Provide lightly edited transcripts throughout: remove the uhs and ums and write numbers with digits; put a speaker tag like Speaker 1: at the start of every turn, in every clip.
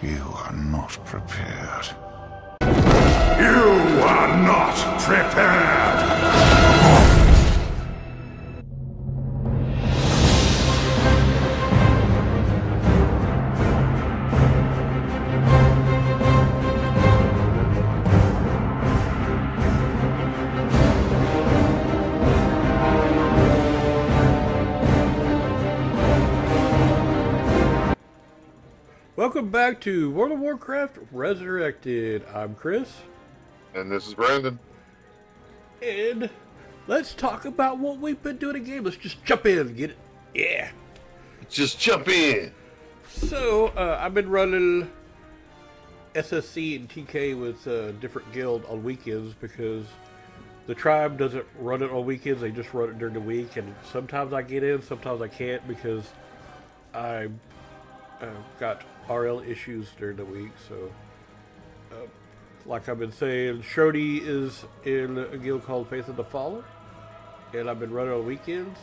Speaker 1: You are not prepared.
Speaker 2: You are not prepared!
Speaker 3: Welcome back to World of Warcraft Resurrected. I'm Chris.
Speaker 4: And this is Brandon.
Speaker 3: And let's talk about what we've been doing in the game. Let's just jump in and get it. Yeah.
Speaker 4: Just jump in.
Speaker 3: So, I've been running SSC and TK with different guild on weekends because the tribe doesn't run it on weekends. They just run it during the week. And sometimes I get in, sometimes I can't because I got RL issues during the week. So, like I've been saying, Shody is in a guild called Faith of the Fallen, and I've been running on weekends,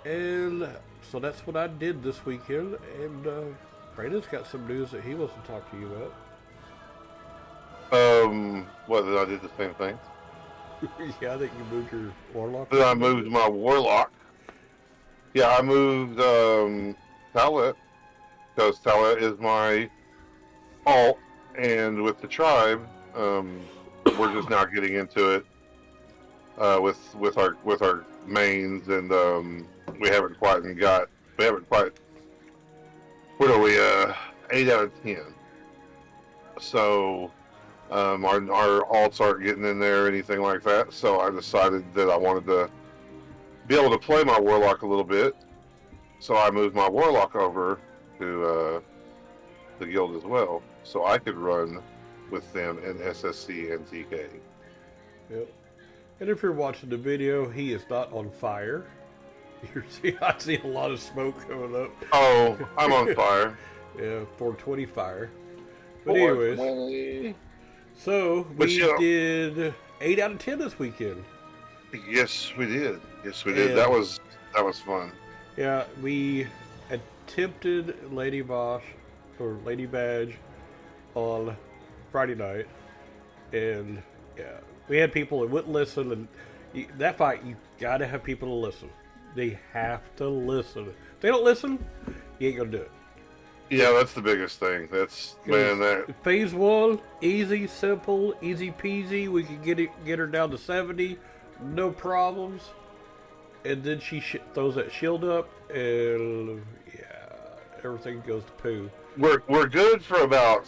Speaker 3: and so that's what I did this weekend. And Brandon's got some news that he wants to talk to you about.
Speaker 4: Whether I did the same thing.
Speaker 3: Yeah, I think you moved your warlock.
Speaker 4: Then I moved my warlock. Yeah, I moved Talit, because Talit is my alt, and with the tribe, we're just now getting into it with our mains, and we haven't quite. What are we? 8 out of 10. So our alts aren't getting in there or anything like that. So I decided that I wanted to be able to play my warlock a little bit. So I moved my warlock over to the guild as well, so I could run with them in SSC and TK.
Speaker 3: Yep. And if you're watching the video, he is not on fire. I see a lot of smoke coming up.
Speaker 4: Oh, I'm on fire.
Speaker 3: Yeah, 420 fire. But anyways, so we did 8 out of 10 this weekend.
Speaker 4: Yes, we did. Yes, we did. And that was fun.
Speaker 3: Yeah, we attempted Lady Bosch or Lady Badge on Friday night, and yeah, we had people that wouldn't listen. And that fight, you gotta have people to listen. They have to listen. If they don't listen, you ain't gonna do it.
Speaker 4: Yeah, that's the biggest thing. That's that
Speaker 3: phase 1, easy, simple, easy peasy. We could get her down to 70, no problems. And then she throws that shield up, and yeah, everything goes to poo.
Speaker 4: We're good for about.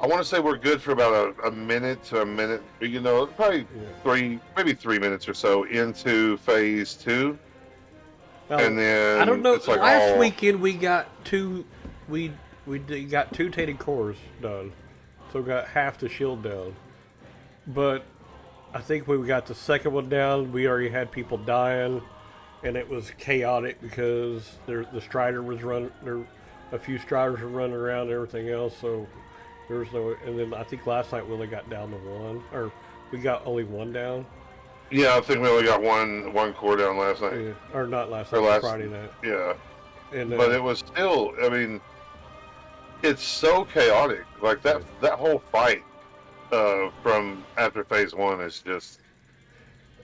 Speaker 4: I want to say we're good for about a minute to a minute. You know, probably 3 minutes or so into phase 2, and then
Speaker 3: I don't know.
Speaker 4: It's like
Speaker 3: last weekend we got two. We got 2 tainted cores done, so we got half the shield down. But I think when we got the second one down, we already had people dying, and it was chaotic because the Strider was running. A few Striders were running around and everything else, so there was no. And then I think last night we only got down to 1, or we got only 1 down.
Speaker 4: Yeah, I think we only got one core down last night.
Speaker 3: Yeah. Or not last night, Friday night.
Speaker 4: Yeah.
Speaker 3: And,
Speaker 4: but it was still, I mean, it's so chaotic. Like that whole fight from after phase 1 is just.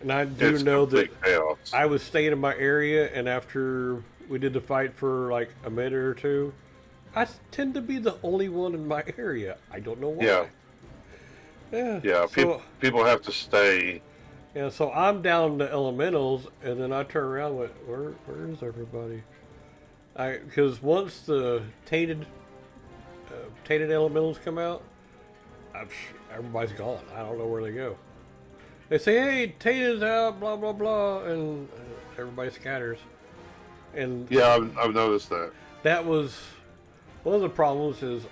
Speaker 3: And I do know that
Speaker 4: chaos.
Speaker 3: I was staying in my area, and after we did the fight for like a minute or two, I tend to be the only one in my area. I don't know why.
Speaker 4: Yeah.
Speaker 3: Yeah.
Speaker 4: So, people have to stay.
Speaker 3: Yeah. So I'm down to elementals, and then I turn around and went, where is everybody? Because once the tainted elementals come out, everybody's gone. I don't know where they go. They say, hey, tainted's out, blah blah blah, and everybody scatters. And
Speaker 4: yeah, I've noticed that.
Speaker 3: That was one of the problems. Is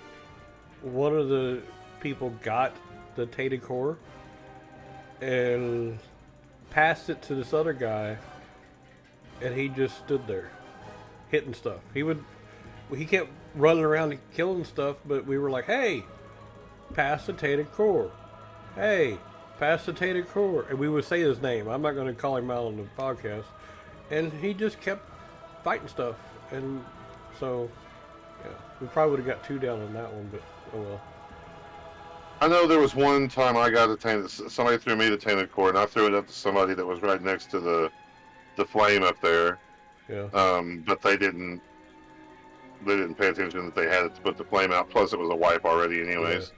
Speaker 3: one of the people got the tainted core and passed it to this other guy, and he just stood there hitting stuff. He kept running around and killing stuff, but we were like, hey, pass the tainted core. Hey, pass the tainted core. And we would say his name. I'm not going to call him out on the podcast. And he just kept fighting stuff, and so yeah, We probably would have got 2 down on that one, but oh well.
Speaker 4: I know there was one time I got a tainted. Somebody threw me the tainted cord, and I threw it up to somebody that was right next to the flame up there.
Speaker 3: Yeah.
Speaker 4: But they didn't pay attention that they had it to put the flame out. Plus, it was a wipe already, anyways.
Speaker 3: Yeah.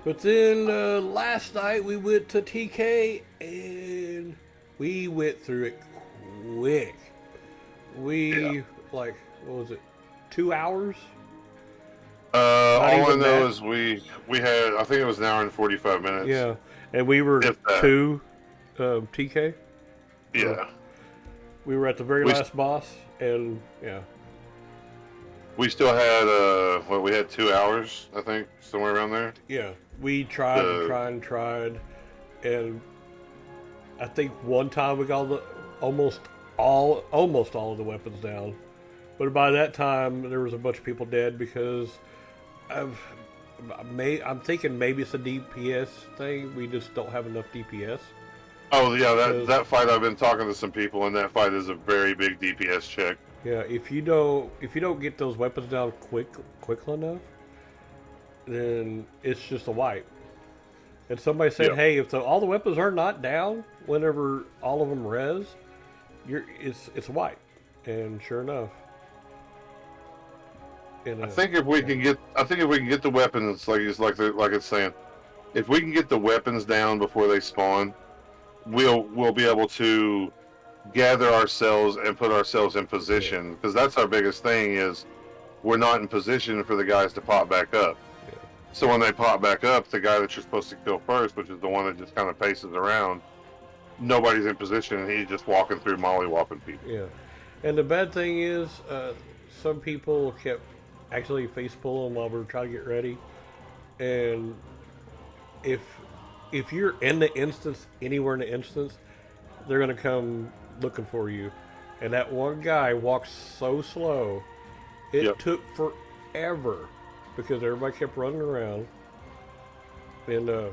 Speaker 3: But then last night we went to TK and we went through it quick. Like, what was it? 2 hours?
Speaker 4: All I know is we had, I think it was an hour and 45 minutes.
Speaker 3: Yeah, and we were to TK.
Speaker 4: Yeah.
Speaker 3: We were at the very last boss, and yeah.
Speaker 4: We still had, we had 2 hours, I think, somewhere around there.
Speaker 3: Yeah, we tried and tried, and I think one time we got almost all of the weapons down. But by that time, there was a bunch of people dead because I'm thinking maybe it's a DPS thing. We just don't have enough DPS.
Speaker 4: Oh yeah, that fight, I've been talking to some people, and that fight is a very big DPS check.
Speaker 3: Yeah, if you don't get those weapons down quickly enough, then it's just a wipe. And somebody said, "Hey, if all the weapons are not down whenever all of them res, it's a wipe." And sure enough,
Speaker 4: I think if we can get the weapons, like it's saying, if we can get the weapons down before they spawn, we'll be able to gather ourselves and put ourselves in position, because that's our biggest thing is we're not in position for the guys to pop back up.
Speaker 3: Yeah.
Speaker 4: So when they pop back up, the guy that you're supposed to kill first, which is the one that just kind of paces around, nobody's in position, and he's just walking through molly-whopping people.
Speaker 3: Yeah, and the bad thing is some people kept actually face pulling while we were trying to get ready, and if you're in the instance, anywhere in the instance, they're gonna come looking for you. And that one guy walked so slow, it took forever because everybody kept running around. And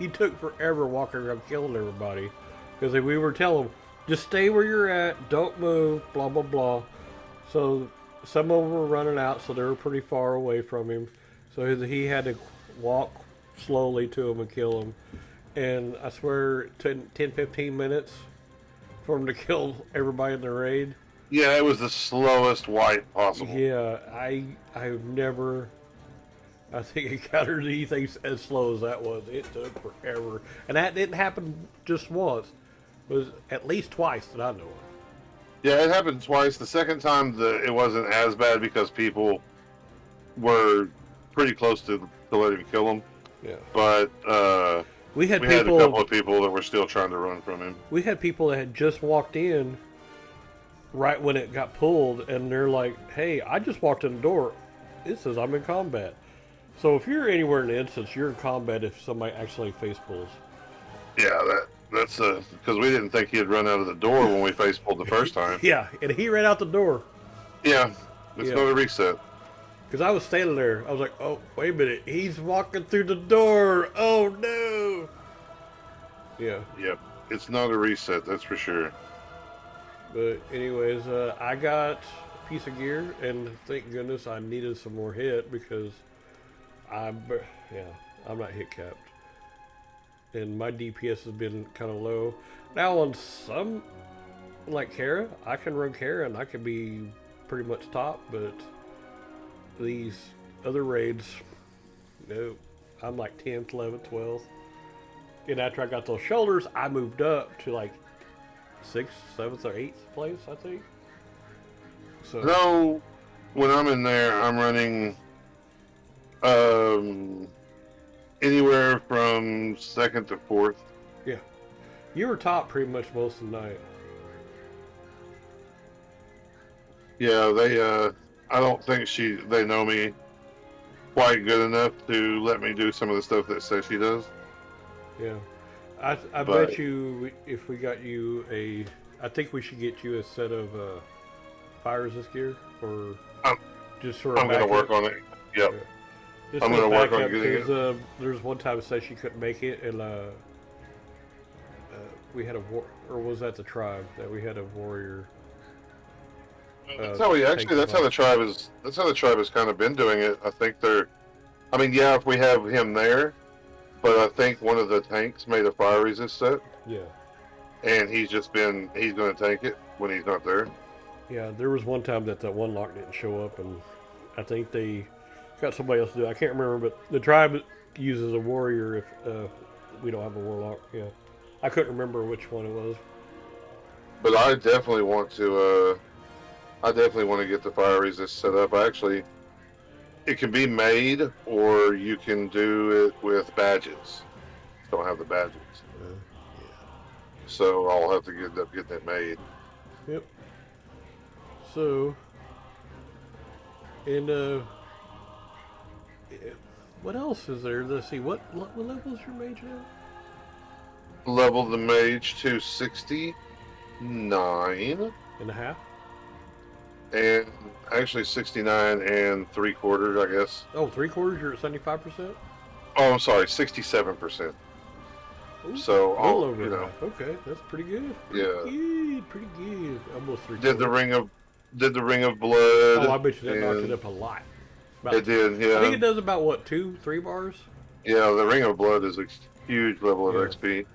Speaker 3: he took forever walking around killing everybody because we were telling him, just stay where you're at, don't move, blah blah blah. So some of them were running out, so they were pretty far away from him. So he had to walk slowly to him and kill him. And I swear, 10-15 minutes for him to kill everybody in the raid.
Speaker 4: Yeah, it was the slowest wipe possible.
Speaker 3: Yeah, I've never, I think, encountered anything as slow as that was. It took forever. And that didn't happen just once. It was at least twice that I know of.
Speaker 4: Yeah, it happened twice. The second time, it wasn't as bad because people were pretty close to letting him kill him.
Speaker 3: Yeah.
Speaker 4: But
Speaker 3: we had
Speaker 4: a couple of people that were still trying to run from him.
Speaker 3: We had people that had just walked in right when it got pulled, and they're like, "Hey, I just walked in the door. It says I'm in combat." So if you're anywhere in the instance, you're in combat if somebody actually face pulls.
Speaker 4: Yeah, that's because we didn't think he had run out of the door when we face pulled the first time.
Speaker 3: Yeah, and he ran out the door.
Speaker 4: Yeah, it's another reset.
Speaker 3: Because I was standing there, I was like, "Oh, wait a minute, he's walking through the door. Oh no!" Yeah.
Speaker 4: Yep, it's not a reset, that's for sure.
Speaker 3: But anyways, I got a piece of gear, and thank goodness I needed some more hit because I'm not hit capped. And my DPS has been kind of low. Now on some, like Kara, I can run Kara and I can be pretty much top, but these other raids, no, I'm like 10th, 11th, 12th. And after I got those shoulders, I moved up to like 6th, 7th, or 8th place, I think. So
Speaker 4: no, when I'm in there, I'm running anywhere from 2nd to 4th.
Speaker 3: Yeah, you were top pretty much most of the night.
Speaker 4: Yeah, they I don't think they know me quite good enough to let me do some of the stuff that says she does.
Speaker 3: Yeah, I bet you if we got you I think we should get you a set of fire resist gear for just sort of.
Speaker 4: I'm gonna work on it. Yep.
Speaker 3: Yeah.
Speaker 4: I'm gonna work on getting it.
Speaker 3: There's one time it said she couldn't make it, and we had a war, or was that the tribe that we had a warrior?
Speaker 4: That's how we actually. That's how the tribe is. That's how the tribe has kind of been doing it. I think they're. I mean, yeah, if we have him there, but I think one of the tanks made a fire resist set.
Speaker 3: Yeah.
Speaker 4: And he's going to tank it when he's not there.
Speaker 3: Yeah, there was one time that one lock didn't show up, and I think they got somebody else to do it. I can't remember, but the tribe uses a warrior if we don't have a warlock. Yeah. I couldn't remember which one it was.
Speaker 4: But I definitely want to get the fire resist set up. It can be made, or you can do it with badges. Don't have the badges.
Speaker 3: Yeah.
Speaker 4: So I'll have to end up getting it made.
Speaker 3: Yep. So, and what else is there? Let's see. What level is your mage now?
Speaker 4: Level the mage to 69.
Speaker 3: And a half?
Speaker 4: And actually 69 and 3/4, I guess.
Speaker 3: Oh, 3/4, you're at 75%?
Speaker 4: Oh, I'm sorry, 67%.
Speaker 3: Ooh,
Speaker 4: so,
Speaker 3: all over half. Okay, that's pretty good. Pretty good. Almost 3/4.
Speaker 4: Did the ring of blood.
Speaker 3: Oh, I bet you that knocked it up a lot.
Speaker 4: It did, yeah.
Speaker 3: I think it does about, what, 2-3 bars?
Speaker 4: Yeah, the ring of blood is a huge level of XP.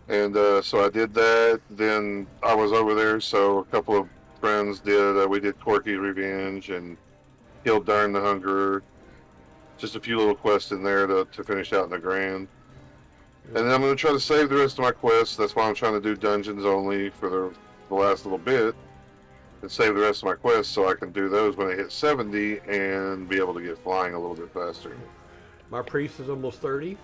Speaker 4: And so I did that. Then I was over there, so a couple of friends did. We did Corky's Revenge and killed Darn the Hungerer. Just a few little quests in there to finish out in the grand. And then I'm going to try to save the rest of my quests. That's why I'm trying to do dungeons only for the last little bit. And save the rest of my quests so I can do those when I hit 70 and be able to get flying a little bit faster.
Speaker 3: My priest is almost 30.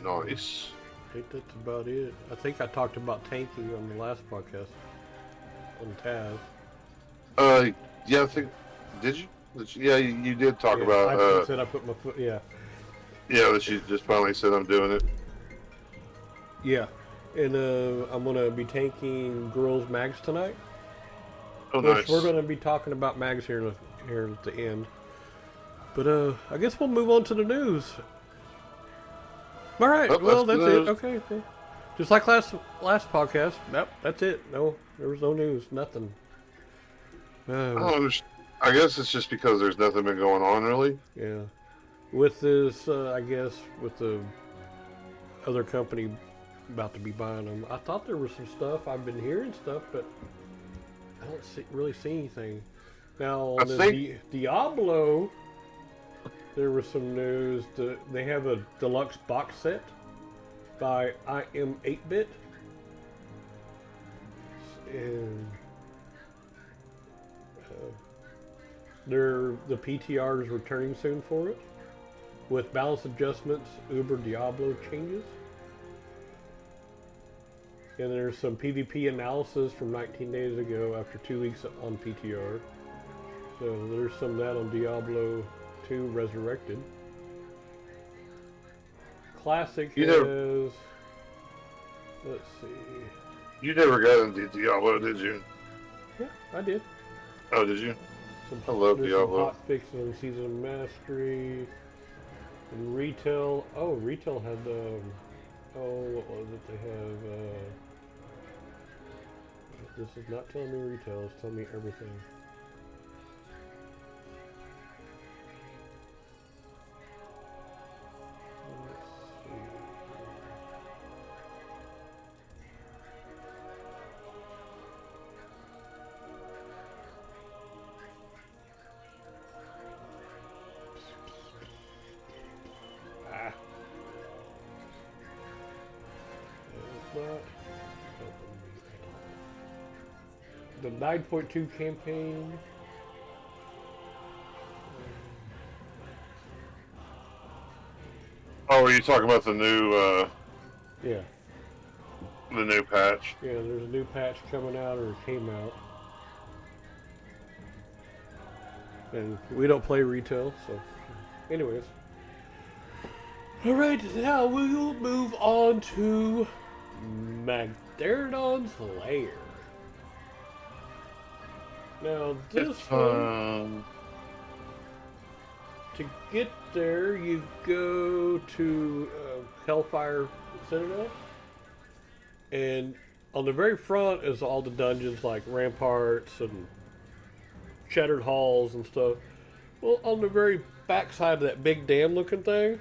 Speaker 4: Nice.
Speaker 3: I think that's about it. I think I talked about tanking on the last podcast. On Taz.
Speaker 4: Yeah, I think... Did you? Yeah, you did talk about...
Speaker 3: I said I put my foot... Yeah.
Speaker 4: Yeah, that you just finally said I'm doing it.
Speaker 3: Yeah. And I'm going to be tanking Gruul Mags tonight.
Speaker 4: Oh, nice.
Speaker 3: We're going to be talking about mags here at the end. But I guess we'll move on to the news. All right. Well, that's it. Okay. Cool. Just like last podcast. Yep, that's it. No, there was no news. Nothing.
Speaker 4: I guess it's just because there's nothing been going on, really.
Speaker 3: Yeah. With this, I guess, with the other company about to be buying them, I thought there was some stuff. I've been hearing stuff, but I don't really see anything. Now, on the Diablo, there was some news that they have a deluxe box set by I Am 8-Bit. And the PTR is returning soon for it, with balance adjustments, Uber Diablo changes. And there's some PvP analysis from 19 days ago after 2 weeks on PTR. So there's some of that on Diablo 2 Resurrected. Classic is... Let's see...
Speaker 4: You never got into Diablo, did you?
Speaker 3: Yeah, I did.
Speaker 4: Oh, did you? I love Diablo.
Speaker 3: Some hot fixes on Season of Mastery. And retail... Oh, retail had... what was it they have? This is not telling me retail, it's telling me everything. The 9.2 campaign.
Speaker 4: Oh, are you talking about the new,
Speaker 3: Yeah.
Speaker 4: The new patch?
Speaker 3: Yeah, there's a new patch coming out, or it came out. And we don't play retail, so... Anyways. Alright, now we'll move on to... Magdairon's Lair. Now this one, to get there, you go to Hellfire Citadel, and on the very front is all the dungeons like ramparts and shattered halls and stuff. Well, on the very back side of that big dam looking thing,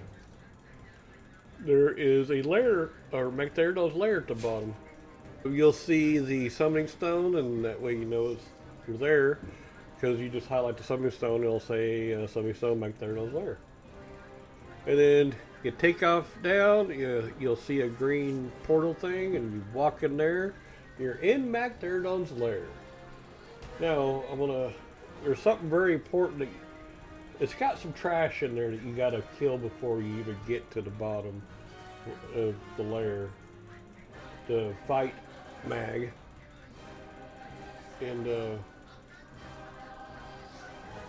Speaker 3: there is a lair, or Magdairon's lair at the bottom. You'll see the summoning stone, and that way you know you're there, because you just highlight the summoning stone, and it'll say summoning stone Magdairon's lair. And then you take off down, you'll see a green portal thing, and you walk in there. You're in Magdairon's lair. Now, there's something very important. It's got some trash in there that you gotta kill before you even get to the bottom of the lair to fight Mag. And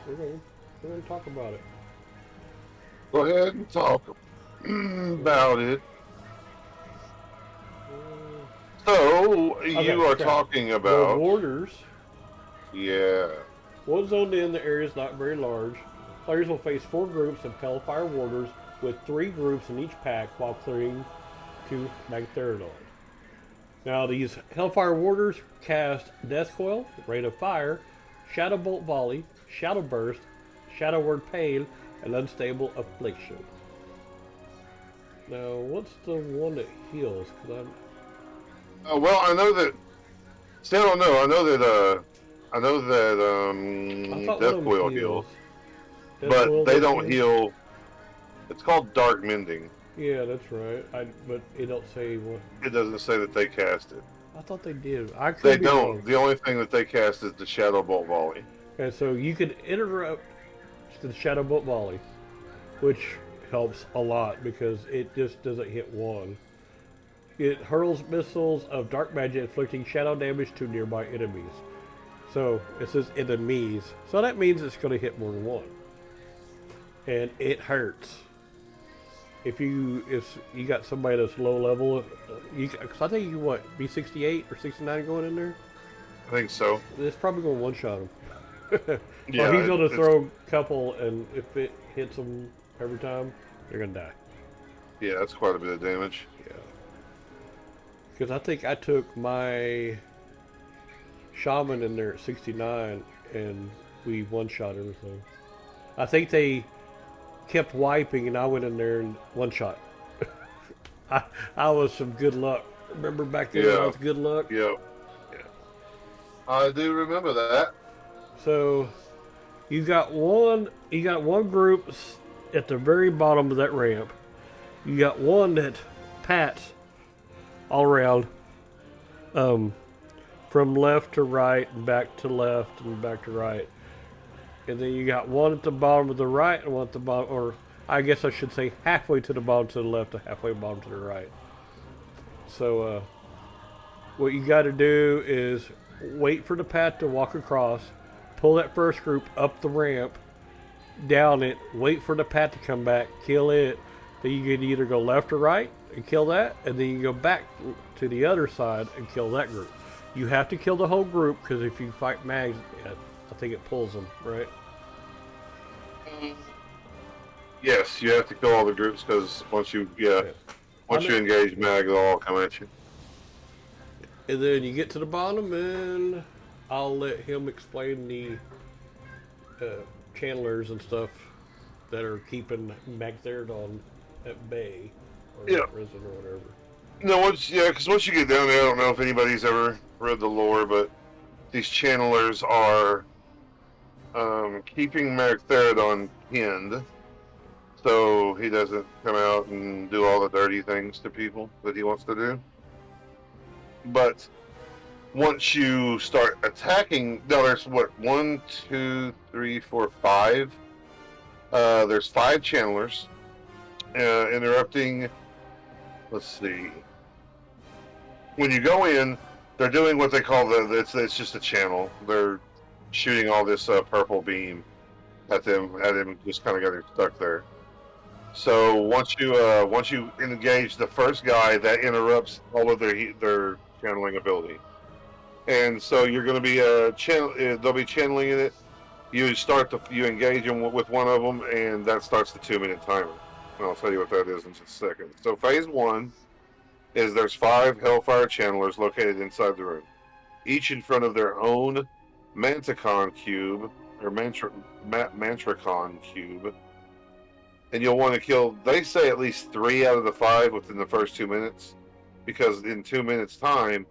Speaker 3: we're gonna talk about it.
Speaker 4: Go ahead and talk about it. So, you are talking about
Speaker 3: the warders.
Speaker 4: Yeah.
Speaker 3: One zoned in, the area is not very large. Players will face 4 groups of Hellfire Warders with 3 groups in each pack while clearing to Magdairon. Now these Hellfire Warders cast Death Coil, Rate of Fire, Shadow Bolt Volley, Shadow Burst, Shadow Word Pain, and Unstable Affliction. Now what's the one that heals?
Speaker 4: Well, I know that. See, I don't know. I know that Death Coil heals. But they don't heal. It's called Dark Mending.
Speaker 3: Yeah, that's right. But it don't say what.
Speaker 4: It doesn't say that they cast it.
Speaker 3: I thought they did.
Speaker 4: They don't. Wrong. The only thing that they cast is the Shadow Bolt Volley.
Speaker 3: And so you could interrupt the Shadow Bolt Volley, which helps a lot because it just doesn't hit one. It hurls missiles of dark magic inflicting shadow damage to nearby enemies. So it says enemies. So that means it's going to hit more than one. And it hurts. If you got somebody that's low level, cause I think you be 68 or 69 going in there.
Speaker 4: I think so.
Speaker 3: It's probably going to one shot him.
Speaker 4: Yeah,
Speaker 3: or he's going to throw a couple, and if it hits them every time, they're going to die.
Speaker 4: Yeah, that's quite a bit of damage.
Speaker 3: Yeah. Because I think I took my shaman in there at 69, and we one shot everything. I think they kept wiping, and I went in there and one shot. I was some good luck. Remember back then? I was good luck.
Speaker 4: Yeah. I do remember that.
Speaker 3: So you got one group at the very bottom of that ramp. You got one that pats all around, from left to right and back to left and back to right. And then you got one at the bottom of the right and one at the bottom, or I guess I should say halfway to the bottom to the left and halfway bottom to the right. So what you got to do is wait for the path to walk across, pull that first group up the ramp, down it, wait for the path to come back, kill it. Then you can either go left or right and kill that, and then you go back to the other side and kill that group. You have to kill the whole group, because if you fight mags, I think it pulls them, right?
Speaker 4: Yes, you have to kill all the groups, because once you engage mag, they'll all come at you.
Speaker 3: And then you get to the bottom, and I'll let him explain the channelers and stuff that are keeping Magdairon at bay, or prison or whatever.
Speaker 4: No, because once you get down there, I don't know if anybody's ever read the lore, but these channelers are keeping Magdairon pinned, so he doesn't come out and do all the dirty things to people that he wants to do. But once you start attacking, there's 1, 2, 3, 4, 5. There's 5 channelers interrupting. Let's see. When you go in, they're doing what they call it's just a channel. They're shooting all this purple beam at him, just kind of got him stuck there. So once you engage the first guy, that interrupts all of their channeling ability. And so you're going to be they'll be channeling in it. You engage them with one of them, and that starts the 2-minute timer. And I'll tell you what that is in just a second. So phase 1 is there's 5 Hellfire Channelers located inside the room, each in front of their own Manticon cube, or Mantracon cube. And you'll want to kill, they say, at least 3 out of the 5 within the first 2 minutes, because in 2 minutes' time,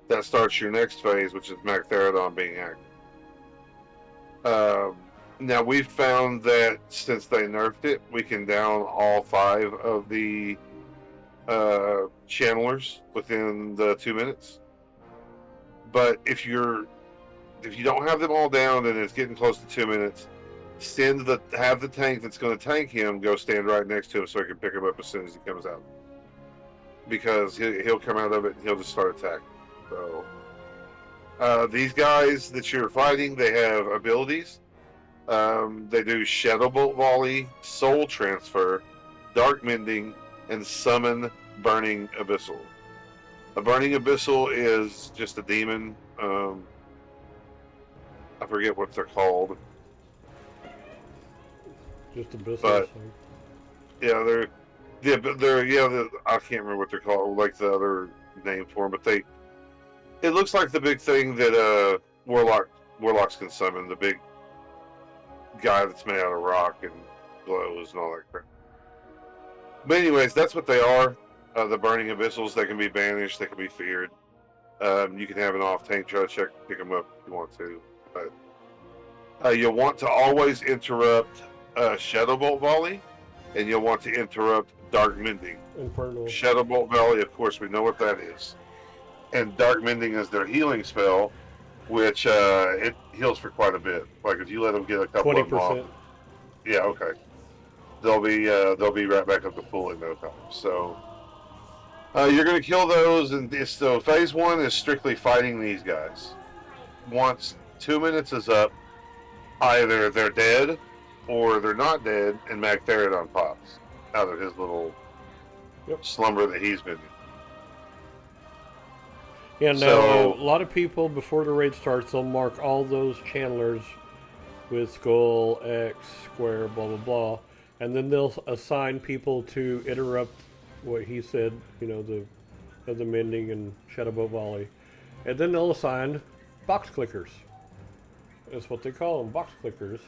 Speaker 4: that starts your next phase, which is Magdairon being active. Now, we've found that since they nerfed it, we can down all 5 of the channelers within the 2 minutes. But if you don't have them all down and it's getting close to 2 minutes, have the tank that's going to tank him go stand right next to him so he can pick him up as soon as he comes out. Because he'll come out of it and he'll just start attacking. So these guys that you're fighting, they have abilities. They do Shadow Bolt Volley, Soul Transfer, Dark Mending, and Summon Burning Abyssal. A Burning Abyssal is just a demon. I forget what they're called.
Speaker 3: Just abyssal.
Speaker 4: But yeah, I can't remember what they're called, like the other name for them. But it looks like the big thing that warlocks can summon, the big guy that's made out of rock and glows and all that crap. But anyways, that's what they are. The Burning Abyssals, they can be banished, they can be feared. You can have an off tank try to check, pick them up if you want to. But you'll want to always interrupt Shadow Bolt Volley, and you'll want to interrupt Dark Mending.
Speaker 3: Infernal.
Speaker 4: Shadow Bolt Volley, of course, we know what that is. And Dark Mending is their healing spell, which it heals for quite a bit. Like if you let them get a couple
Speaker 3: 20%.
Speaker 4: of them off. Yeah, okay. They'll be right back up to full in no time. So you're going to kill those, and so phase 1 is strictly fighting these guys. Once 2 minutes is up, either they're dead or they're not dead, and Magdairon pops out of his little slumber that he's been in.
Speaker 3: Yeah, no, a lot of people, before the raid starts, they'll mark all those channelers with skull, X, square, blah, blah, blah. And then they'll assign people to interrupt what he said, the mending and Shadow Bolt Volley. And then they'll assign box clickers. That's what they call them, box clickers.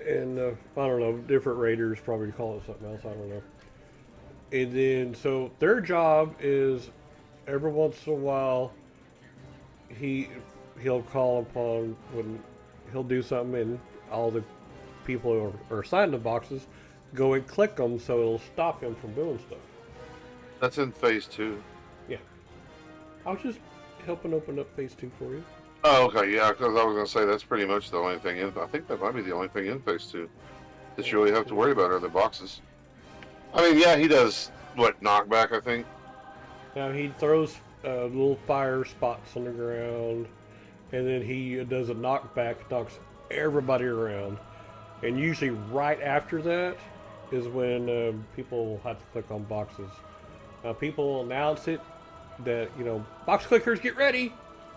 Speaker 3: And I don't know, different raiders probably call it something else, I don't know. And then, so their job is every once in a while, he'll call upon when he'll do something, and all the people who are assigned to boxes go and click them, so it'll stop him from doing stuff.
Speaker 4: That's in phase 2.
Speaker 3: Yeah, I was just helping open up phase 2 for you.
Speaker 4: Oh, okay, yeah, because I was going to say that's pretty much the only thing I think that might be the only thing in phase 2 that you really have to worry about are the boxes. I mean, yeah, he does knockback, I think.
Speaker 3: Now he throws little fire spots on the ground, and then he does a knockback, knocks everybody around. And usually right after that is when people have to click on boxes. People announce it that, box clickers, get ready!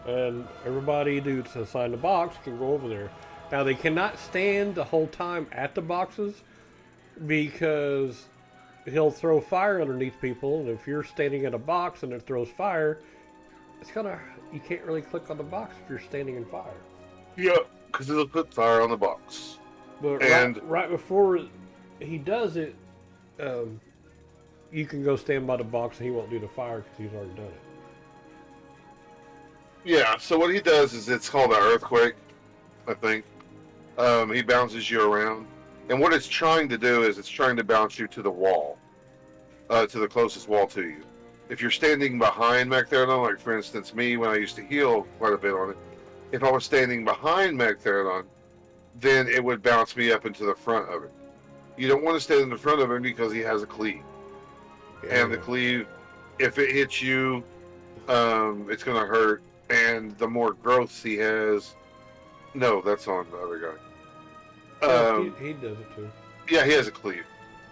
Speaker 3: And everybody who's assigned a box can go over there. Now they cannot stand the whole time at the boxes because he'll throw fire underneath people, and if you're standing in a box and it throws fire, you can't really click on the box if you're standing in fire.
Speaker 4: Yeah, because it'll put fire on the box.
Speaker 3: But right before he does it, you can go stand by the box and he won't do the fire because he's already done it.
Speaker 4: Yeah, so what he does is it's called an earthquake, I think. He bounces you around. And what it's trying to do is it's trying to bounce you to the wall, to the closest wall to you. If you're standing behind Magdairon, like for instance me when I used to heal quite a bit on it, if I was standing behind Magdairon, then it would bounce me up into the front of it. You don't want to stand in the front of him because he has a cleave. Yeah. And the cleave, if it hits you, it's going to hurt. And the more growths he has, no, that's on the other guy.
Speaker 3: He does it too.
Speaker 4: Yeah, he has a cleave.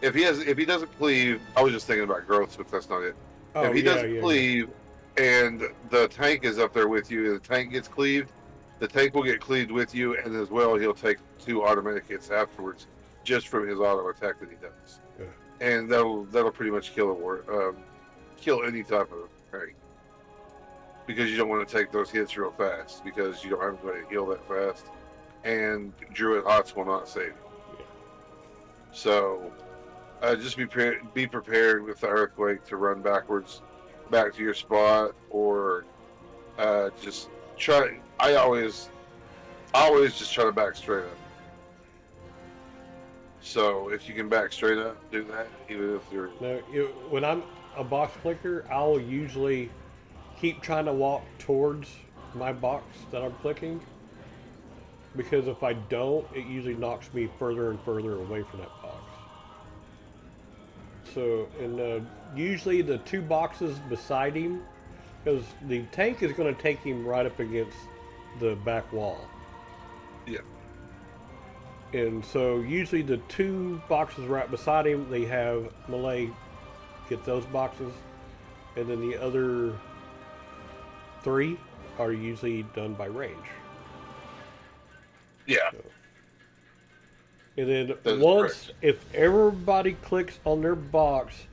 Speaker 4: If he doesn't cleave, I was just thinking about growths, but that's not it.
Speaker 3: Oh,
Speaker 4: if he doesn't cleave, and the tank is up there with you, and the tank gets cleaved, the tank will get cleaved with you, and as well, he'll take 2 automatic hits afterwards, just from his auto attack that he does. Yeah. And that'll pretty much kill a kill any type of prey. Because you don't want to take those hits real fast, because you don't have anybody to heal that fast. And Druid Hots will not save you. So, just be prepared with the Earthquake to run backwards back to your spot, or just try. I always just try to back straight up. So if you can back straight up, do that. Even if you're
Speaker 3: when I'm a box clicker, I'll usually keep trying to walk towards my box that I'm clicking, because if I don't, it usually knocks me further and further away from that box. So, and usually the two boxes beside him, because the tank is going to take him right up against the back wall.
Speaker 4: Yeah.
Speaker 3: And so usually the two boxes right beside him, they have melee get those boxes, and then the other three are usually done by range.
Speaker 4: Yeah.
Speaker 3: So. And then once, if everybody clicks on their box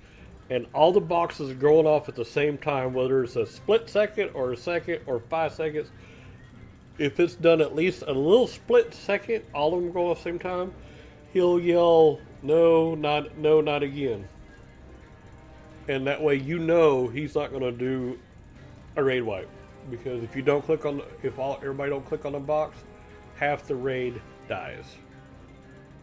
Speaker 3: and all the boxes are going off at the same time, whether it's a split second or a second or 5 seconds, if it's done at least a little split second, all of them go off at the same time, he'll yell, no, not again. And that way you know he's not going to do a raid wipe. Because if you don't click on, everybody don't click on the box, half the raid dies.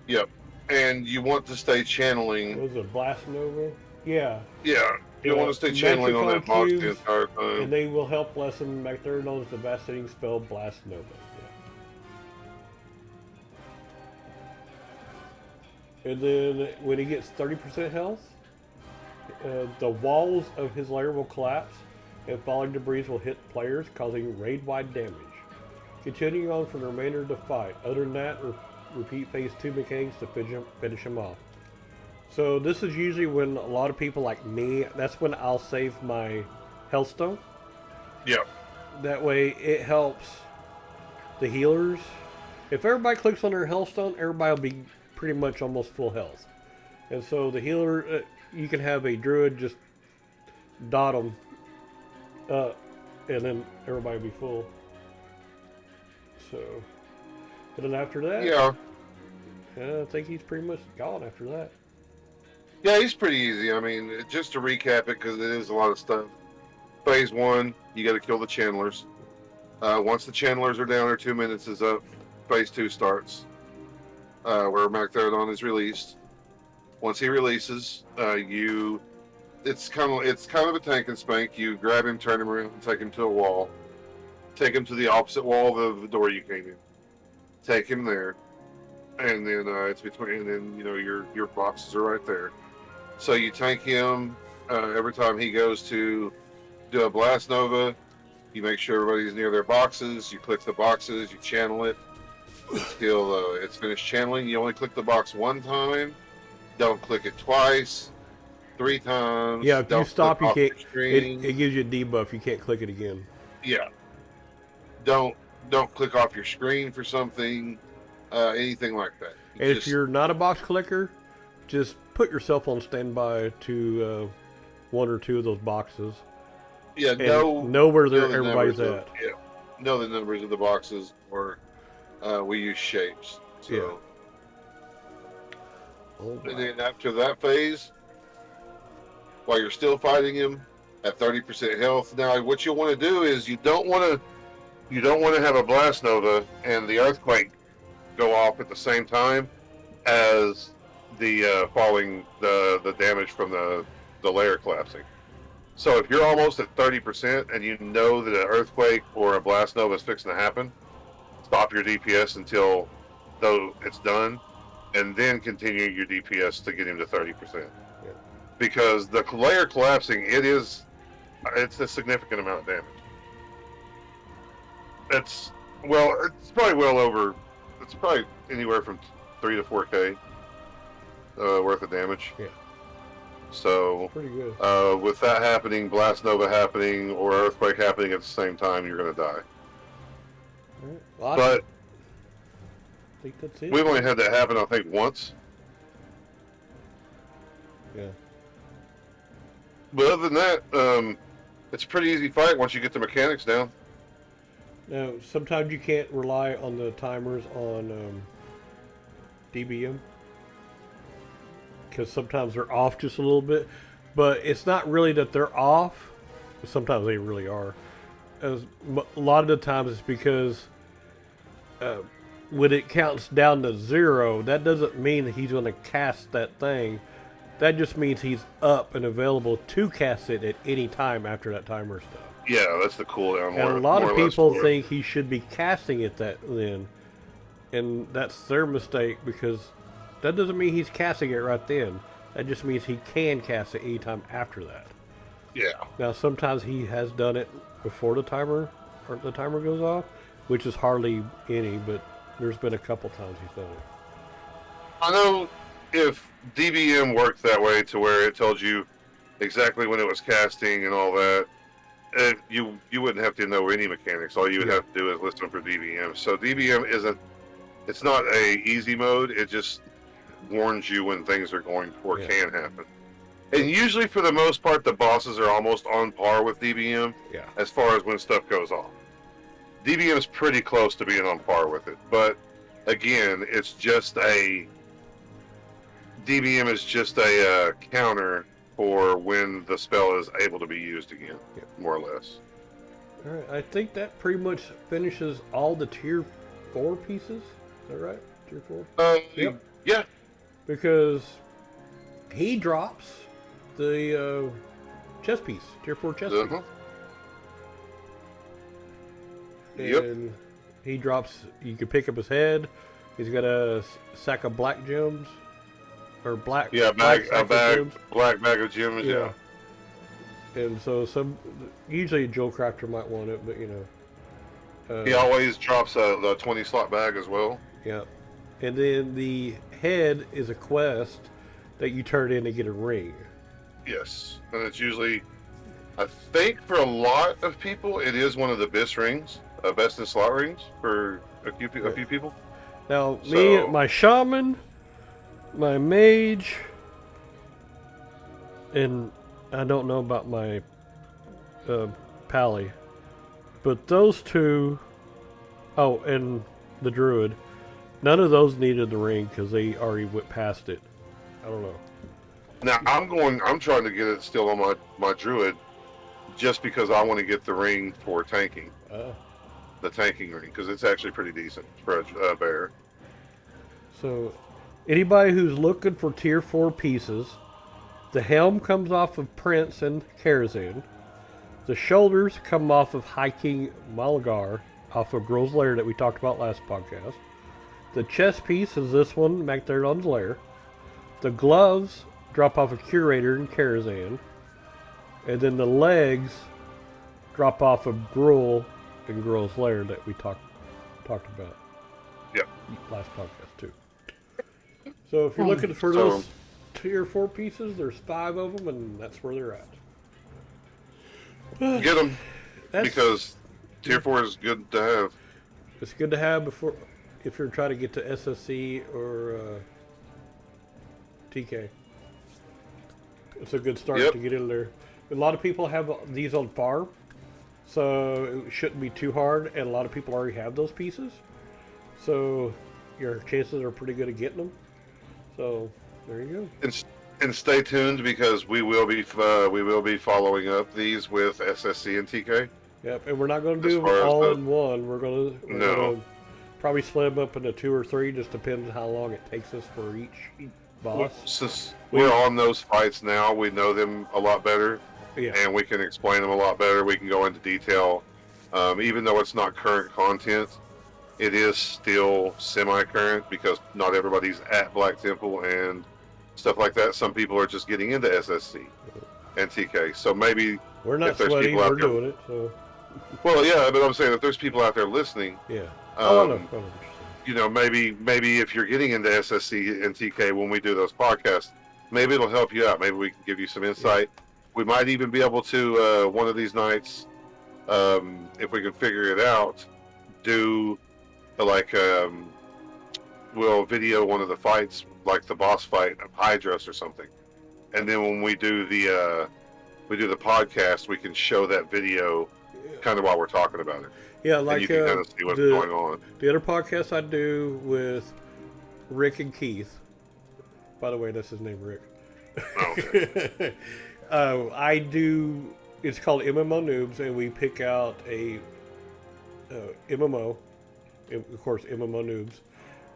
Speaker 4: Yep. And you want to stay channeling.
Speaker 3: What was it, Blast Nova? Yeah.
Speaker 4: Yeah. You want to stay channeling on that box the entire time.
Speaker 3: And they will help lessen Magdairon's devastating spell, Blast Nova. Yeah. And then when he gets 30% health, the walls of his lair will collapse, and falling debris will hit players, causing raid-wide damage. Continuing on for the remainder of the fight. Other than that, repeat phase 2 mechanics to finish him off. So this is usually when a lot of people like me, that's when I'll save my health stone.
Speaker 4: Yep.
Speaker 3: That way it helps the healers. If everybody clicks on their health stone, everybody will be pretty much almost full health. And so the healer, you can have a druid just dot them, and then everybody will be full. So, and then after that,
Speaker 4: yeah,
Speaker 3: I think he's pretty much gone after that.
Speaker 4: Yeah, he's pretty easy. I mean, just to recap it, because it is a lot of stuff. Phase 1, you got to kill the channelers. Once the channelers are down, or 2 minutes is up, phase 2 starts, where Magdairon is released. Once he releases, it's kind of a tank and spank. You grab him, turn him around, take him to a wall. Take him to the opposite wall of the door you came in. Take him there, and then it's between. And then your boxes are right there. So you tank him every time he goes to do a blast nova. You make sure everybody's near their boxes. You click the boxes. You channel it until it's finished channeling. You only click the box one time. Don't click it twice, 3 times.
Speaker 3: Yeah, if you stop, you can't. It gives you a debuff. You can't click it again.
Speaker 4: Yeah. Don't click off your screen for something, anything like that.
Speaker 3: And if you're not a box clicker, just put yourself on standby to 1 or 2 of those boxes.
Speaker 4: Yeah,
Speaker 3: know where everybody's at.
Speaker 4: Yeah, know the numbers of the boxes, or we use shapes. So.
Speaker 3: Yeah. Oh,
Speaker 4: and then after that phase, while you're still fighting him at 30% health, now what you want to do is you don't want to have a blast nova and the earthquake go off at the same time as the falling the damage from the lair collapsing. So if you're almost at 30% and you know that an earthquake or a blast nova is fixing to happen, stop your DPS until it's done, and then continue your DPS to get him to 30%.
Speaker 3: Yeah.
Speaker 4: Because the lair collapsing, it's a significant amount of damage. It's probably anywhere from 3 to 4K worth of damage.
Speaker 3: Yeah.
Speaker 4: So
Speaker 3: pretty good.
Speaker 4: With that happening, blast nova happening, or earthquake happening at the same time, you're going to die.
Speaker 3: Right. Well,
Speaker 4: but
Speaker 3: I think that's it.
Speaker 4: We've only had that happen, I think, once.
Speaker 3: Yeah.
Speaker 4: But other than that, it's a pretty easy fight once you get the mechanics down.
Speaker 3: Now, sometimes you can't rely on the timers on DBM because sometimes they're off just a little bit. But it's not really that they're off. Sometimes they really are. A lot of the times it's because when it counts down to 0, that doesn't mean that he's going to cast that thing. That just means he's up and available to cast it at any time after that timer stuff.
Speaker 4: Yeah, that's the cooldown.
Speaker 3: And a lot of people think he should be casting it then. And that's their mistake because that doesn't mean he's casting it right then. That just means he can cast it anytime after that.
Speaker 4: Yeah.
Speaker 3: Now, sometimes he has done it before the timer goes off, which is hardly any, but there's been a couple times he's done it.
Speaker 4: I know if DBM worked that way to where it told you exactly when it was casting and all that, you wouldn't have to know any mechanics. All you would have to do is listen for DBM. So DBM it's not a easy mode. It just warns you when things are going or can happen. And usually, for the most part, the bosses are almost on par with DBM as far as when stuff goes off. DBM is pretty close to being on par with it. But, again, DBM is just a counter for when the spell is able to be used again, more or less.
Speaker 3: All right, I think that pretty much finishes all the tier 4 pieces. Is that right? Tier 4?
Speaker 4: Yep. Yeah.
Speaker 3: Because he drops the chest piece, tier 4 chest piece. And he drops, you can pick up his head. He's got a sack of black gems. Or black
Speaker 4: bag of gems, yeah.
Speaker 3: And so usually a Joe Crafter might want it, but
Speaker 4: he always drops the 20 slot bag as well.
Speaker 3: Yeah. And then the head is a quest that you turn in to get a ring.
Speaker 4: Yes. And it's usually, I think for a lot of people, it is one of the best rings, best in slot rings for a few people.
Speaker 3: Now, me, my shaman, my mage, and I don't know about my pally, but those two, and the druid, none of those needed the ring because they already went past it. I don't know.
Speaker 4: Now I'm trying to get it still on my druid, just because I want to get the ring for tanking. The tanking ring, because it's actually pretty decent for a bear.
Speaker 3: So, anybody who's looking for tier 4 pieces, the helm comes off of Prince and Karazhan. The shoulders come off of High King Malgar, off of Gruul's Lair that we talked about last podcast. The chest piece is this one, Magdairon's Lair. The gloves drop off of Curator and Karazhan. And then the legs drop off of Gruul and Gruul's Lair that we talked about.
Speaker 4: Yep.
Speaker 3: Last podcast too. So if you're looking for those tier 4 pieces, there's 5 of them, and that's where they're at.
Speaker 4: Get them because tier 4 is good to have.
Speaker 3: It's good to have if you're trying to get to SSC or TK. It's a good start to get in there. A lot of people have these on farm, so it shouldn't be too hard, and a lot of people already have those pieces. So your chances are pretty good at getting them. So there you go.
Speaker 4: And stay tuned because we will be following up these with SSC and TK.
Speaker 3: Yep, and we're not going to do them all in one. We're going to probably split them up into 2 or 3. Just depends on how long it takes us for each boss.
Speaker 4: We're on those fights now. We know them a lot better, and we can explain them a lot better. We can go into detail, even though it's not current content. It is still semi-current because not everybody's at Black Temple and stuff like that. Some people are just getting into SSC and TK. So maybe
Speaker 3: we're not sweating. We're doing it. So.
Speaker 4: Well, yeah, but I'm saying if there's people out there listening, maybe if you're getting into SSC and TK when we do those podcasts, maybe it'll help you out. Maybe we can give you some insight. We might even be able to one of these nights, if we can figure it out, do we'll video one of the fights, like the boss fight of Hydros or something, and then when we do we do the podcast, we can show that video kind of while we're talking about it.
Speaker 3: Yeah,
Speaker 4: And
Speaker 3: like
Speaker 4: you can kind of see what's going on.
Speaker 3: The other podcast I do with Rick and Keith. By the way, that's his name, Rick.
Speaker 4: Oh, okay.
Speaker 3: I do. It's called MMO Noobs, and we pick out a MMO, of course, MMO Noobs,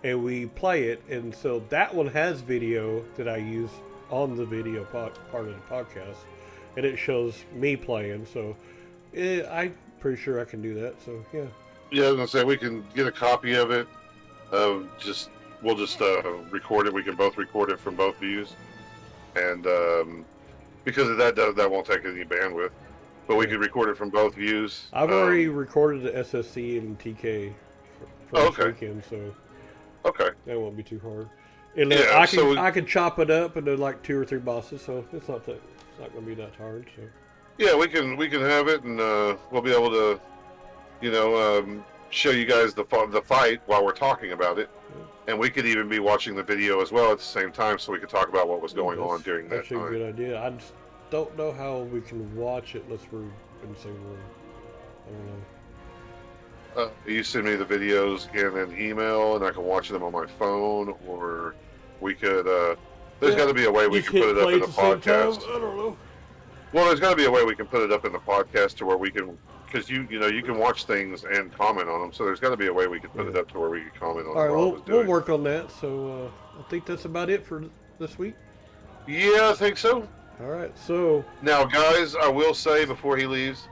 Speaker 3: and we play it. And so that one has video that I use on the video part of the podcast, and it shows me playing. So I'm pretty sure I can do that. So yeah.
Speaker 4: Yeah, I was gonna say we can get a copy of it. We'll just record it. We can both record it from both views, and because of that won't take any bandwidth. But we could record it from both views.
Speaker 3: I've already recorded the SSC and TK for this weekend, so that won't be too hard. And I can chop it up into like 2 or 3 bosses, so it's not going to be that hard. So
Speaker 4: yeah, we can have it, and we'll be able to, show you guys the fight while we're talking about it, and we could even be watching the video as well at the same time, so we could talk about what was going on during that time.
Speaker 3: Actually, a good idea. I just don't know how we can watch it unless we're in the same room. I don't know.
Speaker 4: You send me the videos in an email, and I can watch them on my phone, or we could. There's got to be a way we can put it up in the podcast.
Speaker 3: I don't know.
Speaker 4: Well, there's got to be a way we can put it up in the podcast to where we can, because you can watch things and comment on them. So there's got to be a way we can put it up to where we can comment on.
Speaker 3: All right, we'll work on that. So I think that's about it for this week.
Speaker 4: Yeah, I think so.
Speaker 3: All right, so
Speaker 4: now, guys, I will say before he leaves,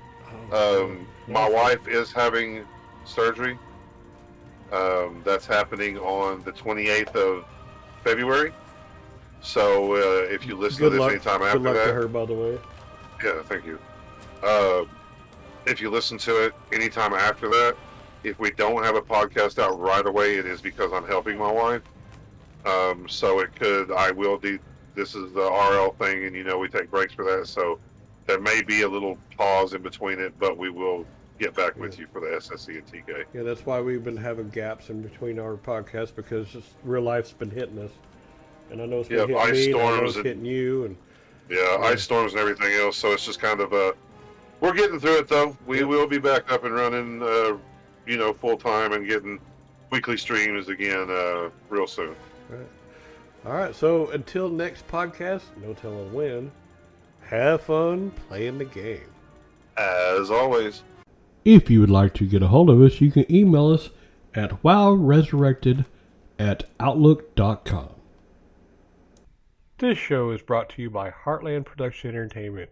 Speaker 4: my wife is having surgery. That's happening on the 28th of February. So if you listen to this anytime after that,
Speaker 3: good luck to her, by the way.
Speaker 4: Yeah, thank you. If you listen to it anytime after that, if we don't have a podcast out right away, it is because I'm helping my wife. So this is the RL thing, and we take breaks for that, so there may be a little pause in between it, but we will get back with you for the SSC and TK.
Speaker 3: Yeah, that's why we've been having gaps in between our podcasts, because real life's been hitting us. And I know it's been hitting me, and I know it's hitting you. And
Speaker 4: ice storms and everything else, so it's just kind of we're getting through it, though. We will be back up and running, full time and getting weekly streams again real soon.
Speaker 3: All right, so until next podcast, no telling when, have fun playing the game.
Speaker 4: As always.
Speaker 3: If you would like to get a hold of us, you can email us at wowresurrected@outlook.com. This show is brought to you by Heartland Production Entertainment.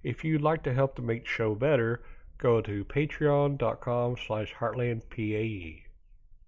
Speaker 3: If you'd like to help to make the show better, go to patreon.com/heartlandpae.